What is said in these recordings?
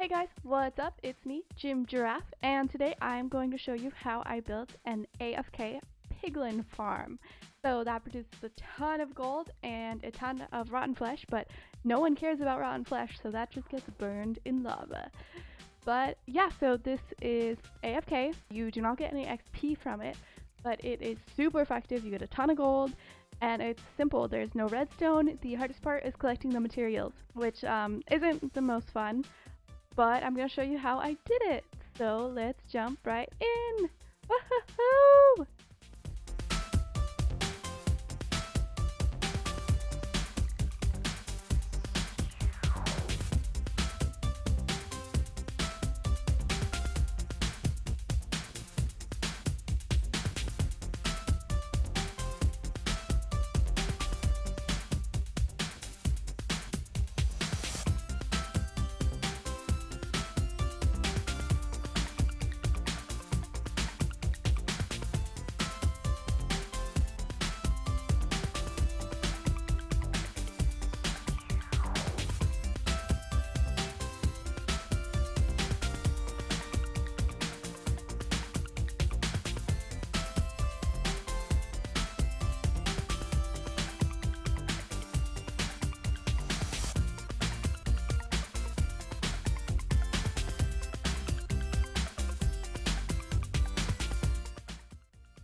Hey guys, what's up? It's me, Jim Giraffe, and today I'm going to show you how I built an AFK piglin farm. So that produces a ton of gold and a ton of rotten flesh, but no one cares about rotten flesh, so that just gets burned in lava. But yeah, so this is AFK. You do not get any XP from it, but it is super effective. You get a ton of gold, and it's simple. There's no redstone. The hardest part is collecting the materials, which isn't the most fun, but I'm going to show you how I did it. So let's jump right in. Woohoo!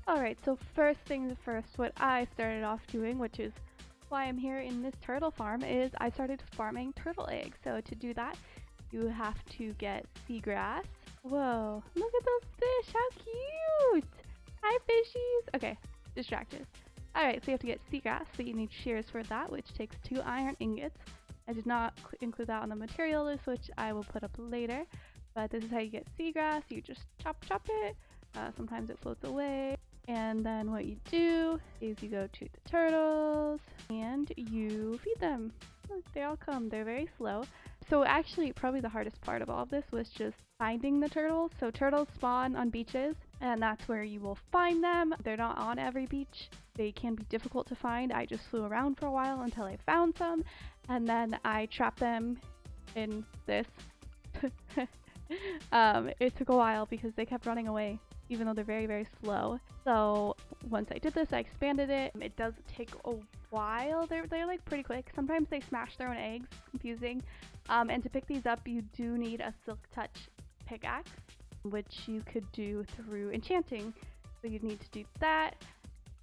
Alright, so first things first, what I started off doing, which is why I'm here in this turtle farm, is I started farming turtle eggs. So to do that, you have to get seagrass. Whoa, look at those fish, how cute! Hi fishies! Okay, distracted. Alright, so you have to get seagrass, so you need shears for that, which takes 2 iron ingots. I did not include that on the material list, which I will put up later. But this is how you get seagrass. You just chop it. Sometimes it floats away. And then what you do is you go to the turtles and you feed them. Look, they all come. They're very slow. So actually, probably the hardest part of all of this was just finding the turtles. So turtles spawn on beaches, and that's where you will find them. They're not on every beach. They can be difficult to find. I just flew around for a while until I found some, and then I trapped them in this. It took a while because they kept running away, even though they're very, very slow. So once I did this, I expanded it. It does take a while. They're like pretty quick. Sometimes they smash their own eggs. Confusing. And to pick these up, you do need a silk touch pickaxe, which you could do through enchanting. So you'd need to do that.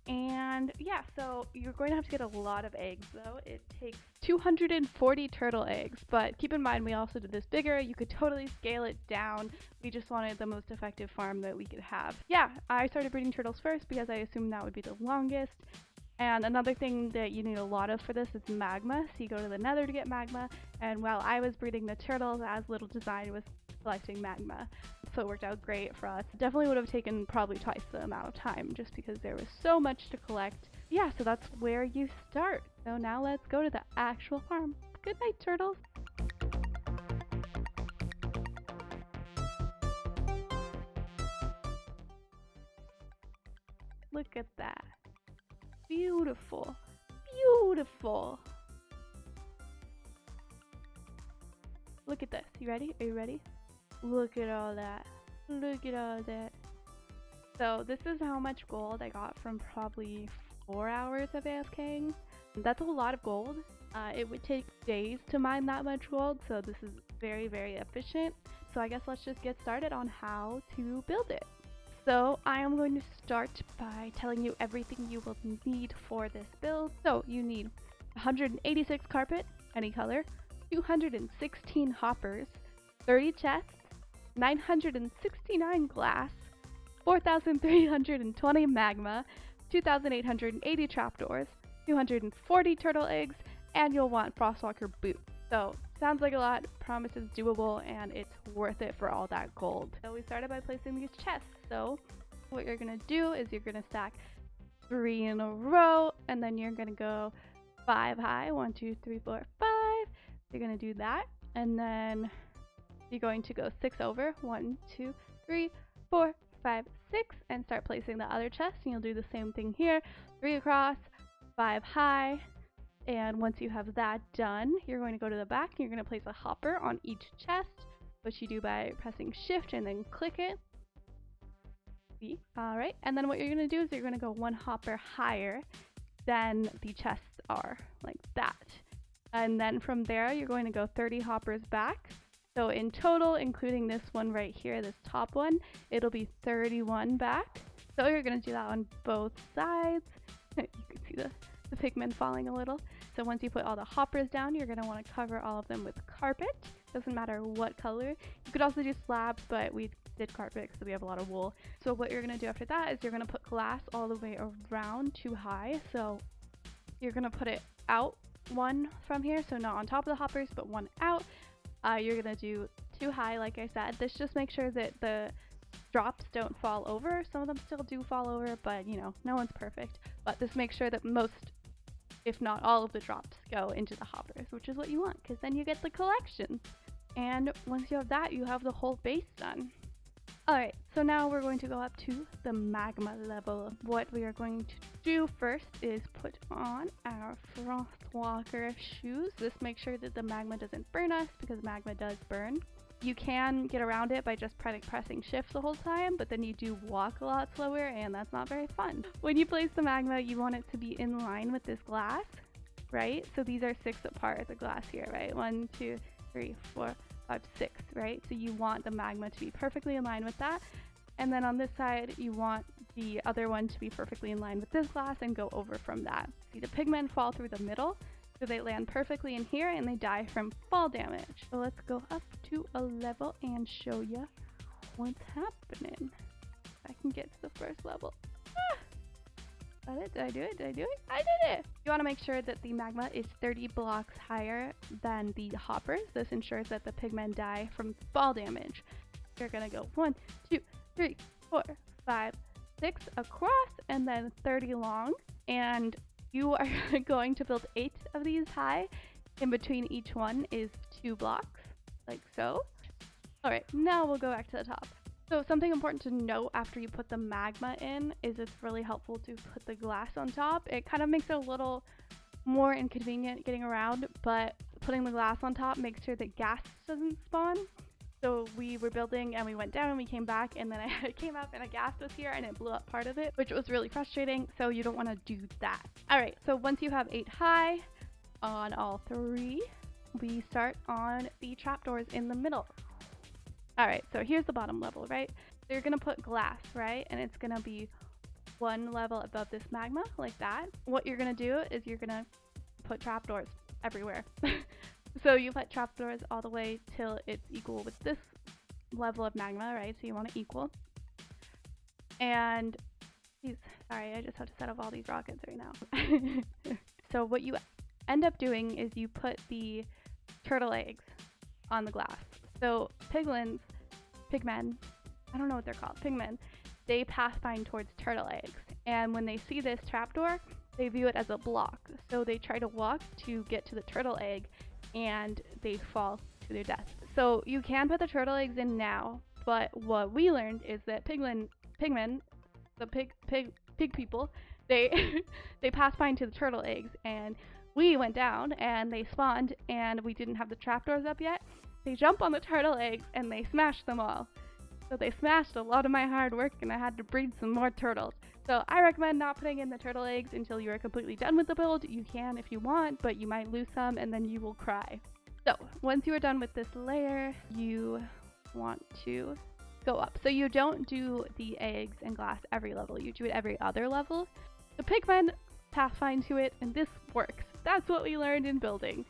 And yeah, so you're going to have to get a lot of eggs though. It takes 240 turtle eggs, but keep in mind we also did this bigger. You could totally scale it down. We just wanted the most effective farm that we could have. Yeah, I started breeding turtles first because I assumed that would be the longest. And another thing that you need a lot of for this is magma. So you go to the nether to get magma, and while I was breeding the turtles, as Little Design was collecting magma. So it worked out great for us. Definitely would have taken probably twice the amount of time just because there was so much to collect. Yeah, so that's where you start. So now let's go to the actual farm. Good night, turtles. Look at that. Beautiful. Beautiful. Look at this. You ready? Are you ready? Look at all that. Look at all that. So this is how much gold I got from probably 4 hours of AFKing. That's a lot of gold. It would take days to mine that much gold, so this is very, very efficient. So I guess let's just get started on how to build it. So I am going to start by telling you everything you will need for this build. So you need 186 carpet, any color, 216 hoppers, 30 chests, 969 glass, 4,320 magma, 2,880 trapdoors, 240 turtle eggs, and you'll want frostwalker boots. So sounds like a lot, promises doable, and it's worth it for all that gold. So we started by placing these chests. So what you're gonna do is you're gonna stack 3 in a row, and then you're gonna go 5 high. 1, 2, 3, 4, 5. You're gonna do that, and then you're going to go 6 over. 1, 2, 3, 4, 5, 6, and start placing the other chest. And you'll do the same thing here. 3 across, 5 high, and once you have that done, you're going to go to the back and you're going to place a hopper on each chest. which you do by pressing shift and then click it. See? Alright, and then what you're going to do is you're going to go one hopper higher than the chests are, like that. And then from there, you're going to go 30 hoppers back. So in total, including this one right here, this top one, it'll be 31 back. So you're going to do that on both sides. You can see the pigmen falling a little. So once you put all the hoppers down, you're going to want to cover all of them with carpet. Doesn't matter what color. You could also do slabs, but we did carpet because we have a lot of wool. So what you're going to do after that is you're going to put glass all the way around too high. So you're going to put it out one from here, so not on top of the hoppers, but one out. You're going to do too high, like I said. This just makes sure that the drops don't fall over. Some of them still do fall over, but you know, no one's perfect. But this makes sure that most, if not all of the drops go into the hoppers, which is what you want, because then you get the collection. And once you have that, you have the whole base done. Alright, so now we're going to go up to the magma level. What we are going to do first is put on our Frostwalker shoes. This makes sure that the magma doesn't burn us, because magma does burn. You can get around it by just pressing shift the whole time, but then you do walk a lot slower, and that's not very fun. When you place the magma, you want it to be in line with this glass, right? So these are 6 apart, the glass here, right? 1, 2, 3, 4, 5, 6, right? So you want the magma to be perfectly in line with that. And then on this side, you want the other one to be perfectly in line with this glass and go over from that. See, the pigmen fall through the middle, so they land perfectly in here and they die from fall damage. So let's go up to a level and show you what's happening. If I can get to the first level. Did I do it? Did I do it? I did it! You want to make sure that the magma is 30 blocks higher than the hoppers. This ensures that the pigmen die from fall damage. You're gonna go 1, 2, 3, 4, 5, 6 across, and then 30 long. And you are going to build 8 of these high. In between each one is 2 blocks, like so. Alright, now we'll go back to the top. So something important to note after you put the magma in is it's really helpful to put the glass on top. It kind of makes it a little more inconvenient getting around, but putting the glass on top makes sure that gas doesn't spawn. So we were building and we went down and we came back, and then I came up and a gas was here and it blew up part of it, which was really frustrating. So you don't want to do that. Alright, so once you have 8 high on all 3, we start on the trapdoors in the middle. Alright, so here's the bottom level, right? So you're going to put glass, right? And it's going to be 1 level above this magma, like that. What you're going to do is you're going to put trapdoors everywhere. So you put trapdoors all the way till it's equal with this level of magma, right? So you want to equal. And, geez, sorry, I just have to set up all these rockets right now. So what you end up doing is you put the turtle eggs on the glass. So pigmen, I don't know what they're called, pigmen, they pathfind towards turtle eggs. And when they see this trapdoor, they view it as a block. So they try to walk to get to the turtle egg, and they fall to their death. So you can put the turtle eggs in now, but what we learned is that pigmen, the pig people, they they pathfind to the turtle eggs, and we went down and they spawned and we didn't have the trapdoors up yet. They jump on the turtle eggs and they smash them all. So they smashed a lot of my hard work, and I had to breed some more turtles. So I recommend not putting in the turtle eggs until you are completely done with the build. You can if you want, but you might lose some and then you will cry. So once you are done with this layer, you want to go up. So you don't do the eggs and glass every level. You do it every other level. The pigmen pathfind to it, and this works. That's what we learned in building.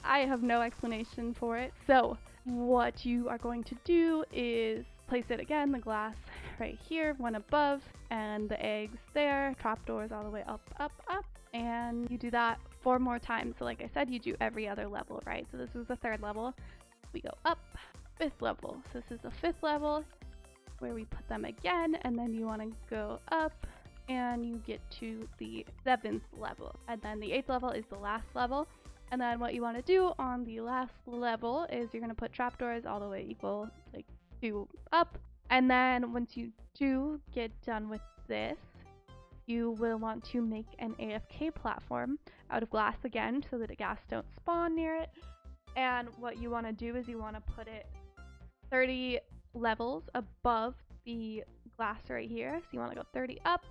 I have no explanation for it. So what you are going to do is place it again, the glass right here, 1 above, and the eggs there, trapdoors all the way up, up, up, and you do that 4 more times. So like I said, you do every other level, right? So this is the 3rd level. We go up, 5th level. So this is the 5th level where we put them again, and then you want to go up and you get to the 7th level. And then the 8th level is the last level. And then what you want to do on the last level is you're going to put trapdoors all the way equal, like 2 up. And then once you do get done with this, you will want to make an AFK platform out of glass again so that the gas don't spawn near it. And what you want to do is you want to put it 30 levels above the glass right here. So you want to go 30 up.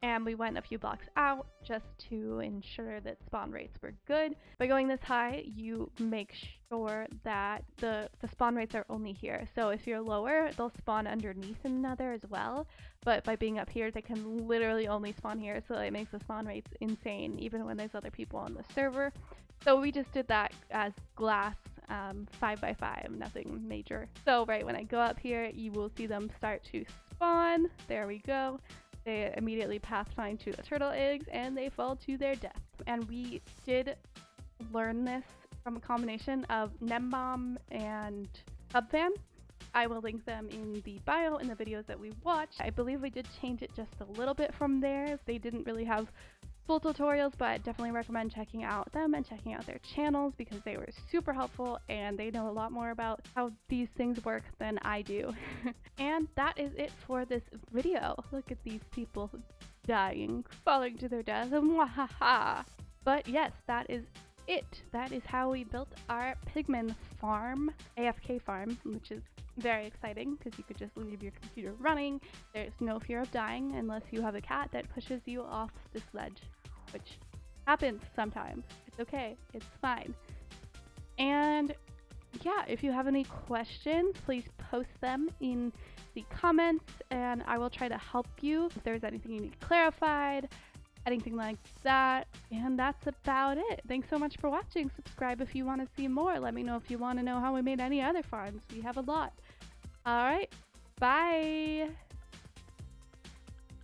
And we went a few blocks out just to ensure that spawn rates were good. By going this high, you make sure that the spawn rates are only here. So if you're lower, they'll spawn underneath another as well. But by being up here, they can literally only spawn here. So it makes the spawn rates insane, even when there's other people on the server. So we just did that as glass 5x5, nothing major. So right when I go up here, you will see them start to spawn. There we go. They immediately pathfind to the turtle eggs and they fall to their death. And we did learn this from a combination of Nembomb and Subfan. I will link them in the bio in the videos that we watched. I believe we did change it just a little bit from there. They didn't really have full tutorials, but I definitely recommend checking out them and checking out their channels because they were super helpful and they know a lot more about how these things work than I do. And that is it for this video. Look at these people dying, falling to their death. But yes, that is it. That is how we built our pigman farm, AFK farm, which is very exciting because you could just leave your computer running. There's no fear of dying unless you have a cat that pushes you off the sledge, which happens sometimes. It's okay. It's fine. And yeah, if you have any questions, please post them in the comments and I will try to help you if there's anything you need clarified, anything like that. And that's about it. Thanks so much for watching. Subscribe if you want to see more. Let me know if you want to know how we made any other farms. We have a lot. All right. Bye.